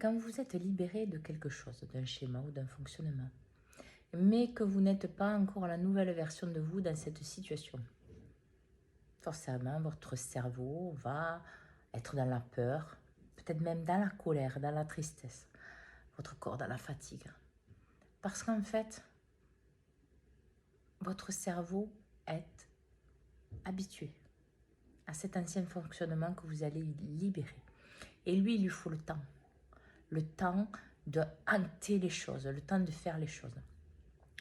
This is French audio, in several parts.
Quand vous êtes libéré de quelque chose, d'un schéma ou d'un fonctionnement, mais que vous n'êtes pas encore la nouvelle version de vous dans cette situation, forcément, votre cerveau va être dans la peur, peut-être même dans la colère, dans la tristesse, votre corps dans la fatigue. Parce qu'en fait, votre cerveau est habitué à cet ancien fonctionnement que vous allez libérer. Et lui, il lui faut le temps de hanter les choses, le temps de faire les choses.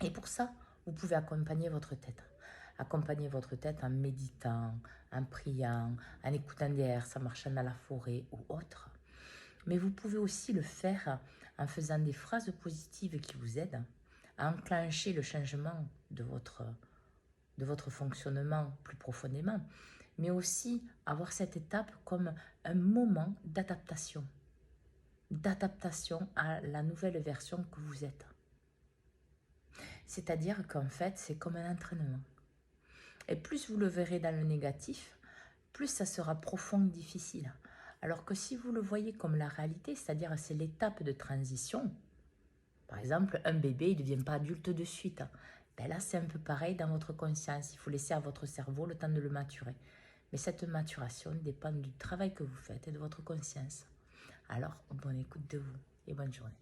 Et pour ça, vous pouvez accompagner votre tête. Accompagner votre tête en méditant, en priant, en écoutant des airs, en marchant dans la forêt ou autre. Mais vous pouvez aussi le faire en faisant des phrases positives qui vous aident à enclencher le changement de votre fonctionnement plus profondément, mais aussi avoir cette étape comme un moment d'adaptation à la nouvelle version que vous êtes. C'est-à-dire qu'en fait, c'est comme un entraînement. Et plus vous le verrez dans le négatif, plus ça sera profond et difficile. Alors que si vous le voyez comme la réalité, c'est-à-dire c'est l'étape de transition, par exemple, un bébé, il ne devient pas adulte de suite. Ben là, c'est un peu pareil dans votre conscience. Il faut laisser à votre cerveau le temps de le maturer. Mais cette maturation dépend du travail que vous faites et de votre conscience. Alors, bonne écoute de vous et bonne journée.